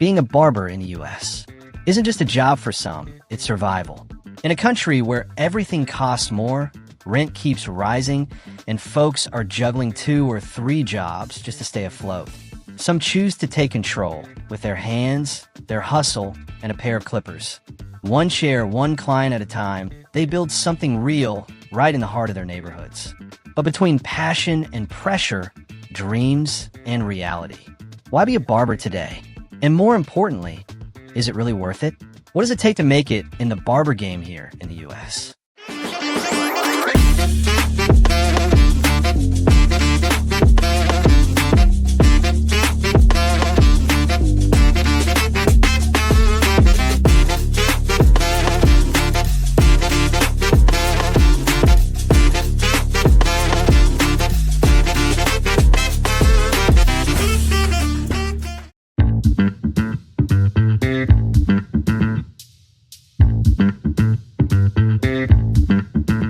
Being a barber in the US isn't just a job for some, it's survival. In a country where everything costs more, rent keeps rising, and folks are juggling 2 or 3 jobs just to stay afloat, some choose to take control with their hands, their hustle, and a pair of clippers. One chair, one client at a time, they build something real right in the heart of their neighborhoods. But between passion and pressure, dreams and reality, why be a barber today? And more importantly, is it really worth it? What does it take to make it in the barber game here in the US?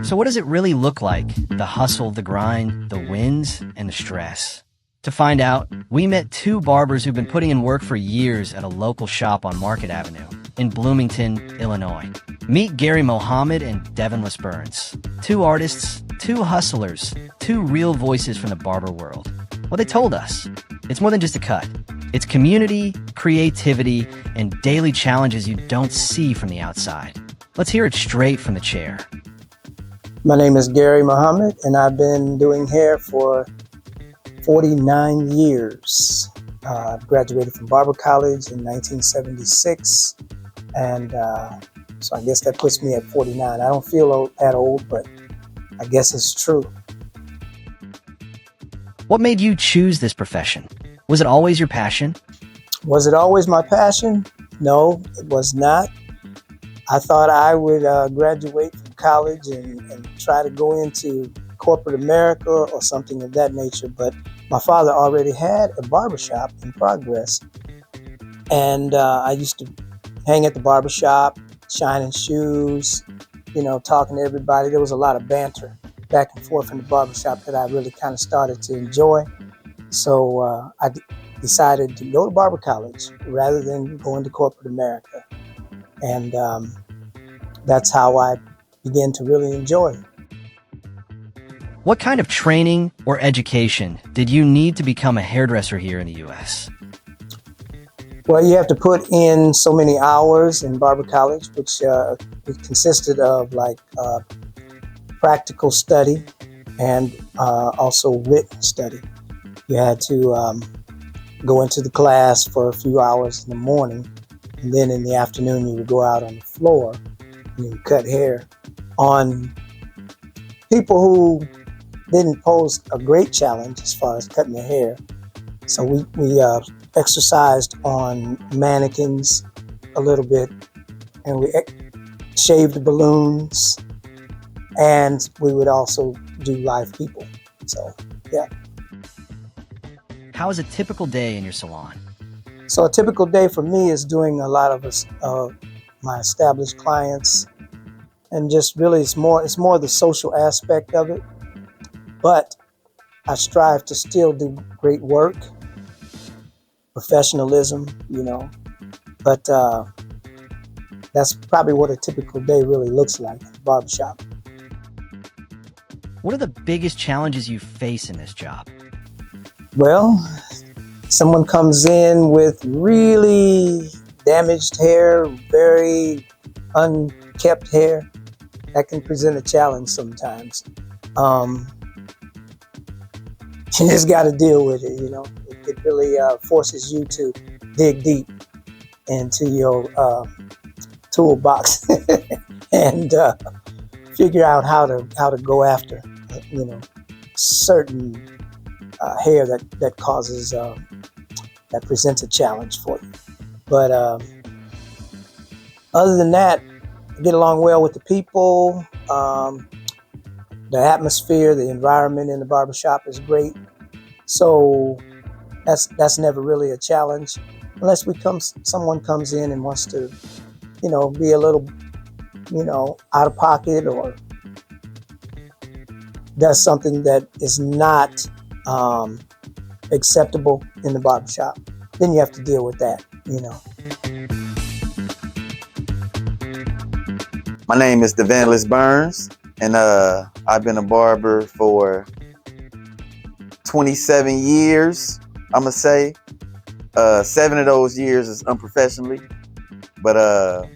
So what does it really look like? The hustle, the grind, the wins, and the stress. To find out, we met 2 barbers who've been putting in work for years at a local shop on Market Avenue in Bloomington, Illinois. Meet Mohamed and Devenless Burns. 2 artists, 2 hustlers, 2 real voices from the barber world. Well, they told us, it's more than just a cut. It's community, creativity, and daily challenges you don't see from the outside. Let's hear it straight from the chair. My name is Mohamed, and I've been doing hair for 49 years. I graduated from Barber College in 1976, and so I guess that puts me at 49. I don't feel that old, but I guess it's true. What made you choose this profession? Was it always your passion? Was it always my passion? No, it was not. I thought I would graduate from college and try to go into corporate America or something of that nature, but my father already had a barbershop in progress, and I used to hang at the barbershop, shining shoes, talking to everybody. There was a lot of banter back and forth in the barbershop that I really kind of started to enjoy, so I decided to go to barber college rather than going to corporate America. And that's how I began to really enjoy it. What kind of training or education did you need to become a hairdresser here in the US? Well, you have to put in so many hours in barber college, which it consisted of practical study and also written study. You had to go into the class for a few hours in the morning, and then in the afternoon you would go out on the floor and you would cut hair on people who didn't pose a great challenge as far as cutting their hair. So we exercised on mannequins a little bit, and we shaved the balloons, and we would also do live people. So, yeah. How is a typical day in your salon? So a typical day for me is doing a lot of my established clients, and just really it's more the social aspect of it. But I strive to still do great work, professionalism, But that's probably what a typical day really looks like at the barbershop. What are the biggest challenges you face in this job? Well, someone comes in with really damaged hair, very unkept hair. That can present a challenge sometimes. You just got to deal with it, It really forces you to dig deep into your toolbox and figure out how to go after, certain hair that causes that presents a challenge for you. But other than that, I get along well with the people. The atmosphere, the environment in the barbershop is great. So that's never really a challenge, unless someone comes in and wants to, be a little, out of pocket or does something that is not acceptable in the barbershop. then you have to deal with that, you know. My name is Devenless Burns, and I've been a barber for 27 years, I'm gonna say. 7 of those years is unprofessionally, but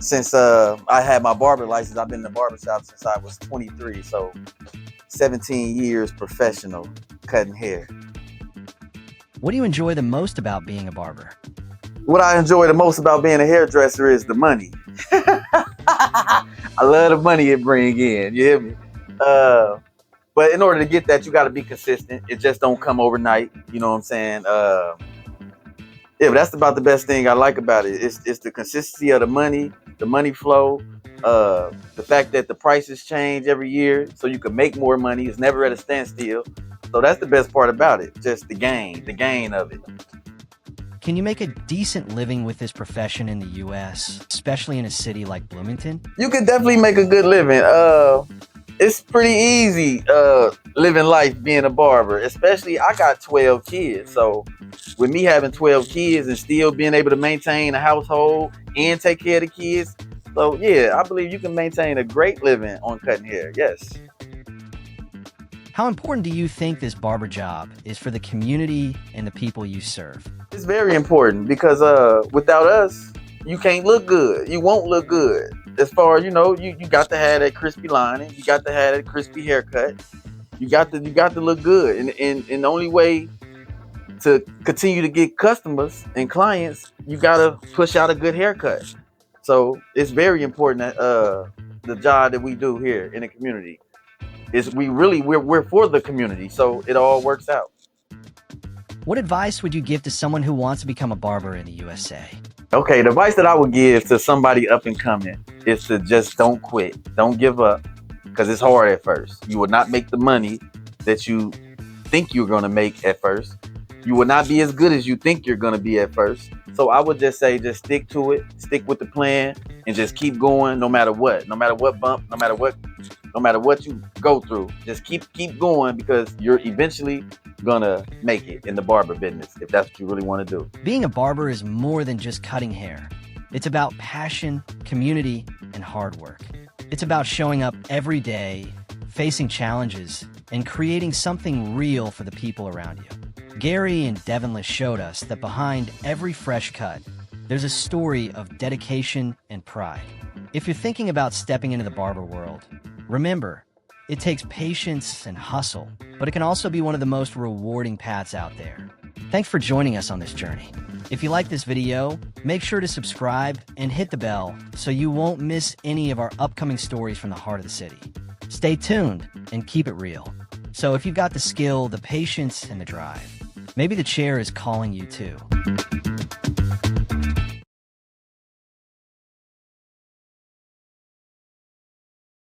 since I had my barber license, I've been in the barbershop since I was 23, so 17 years professional cutting hair. What do you enjoy the most about being a barber? What I enjoy the most about being a hairdresser is the money. I love the money it brings in, you hear me? But in order to get that, you got to be consistent. It just don't come overnight, you know what I'm saying? Yeah, but that's about the best thing I like about it. It's the consistency of the money flow, the fact that the prices change every year so you can make more money. It's never at a standstill. So that's the best part about it, just the gain of it. Can you make a decent living with this profession in the U.S., especially in a city like Bloomington? You can definitely make a good living. It's pretty easy living life being a barber, especially I got 12 kids. So with me having 12 kids and still being able to maintain a household and take care of the kids. So yeah, I believe you can maintain a great living on cutting hair, yes. How important do you think this barber job is for the community and the people you serve? It's very important because without us, you can't look good. You won't look good. As far as you know, you got to have that crispy lining. You got to have that crispy haircut. You got to look good. And the only way to continue to get customers and clients, you got to push out a good haircut. So it's very important that the job that we do here in the community is we're for the community. So it all works out. What advice would you give to someone who wants to become a barber in the USA? Okay, the advice that I would give to somebody up and coming is to just don't quit. Don't give up, because it's hard at first. You will not make the money that you think you're going to make at first. You will not be as good as you think you're going to be at first. So I would just say, just stick to it, stick with the plan, and just keep going no matter what bump, no matter what you go through. Just keep going, because you're eventually gonna make it in the barber business if that's what you really want to do. Being a barber is more than just cutting hair. It's about passion, community, and hard work. It's about showing up every day, facing challenges, and creating something real for the people around you. Gary and Devenless showed us that behind every fresh cut, there's a story of dedication and pride. If you're thinking about stepping into the barber world, remember, it takes patience and hustle, but it can also be one of the most rewarding paths out there. Thanks for joining us on this journey. If you like this video, make sure to subscribe and hit the bell so you won't miss any of our upcoming stories from the heart of the city. Stay tuned and keep it real. So if you've got the skill, the patience, and the drive, maybe the chair is calling you too.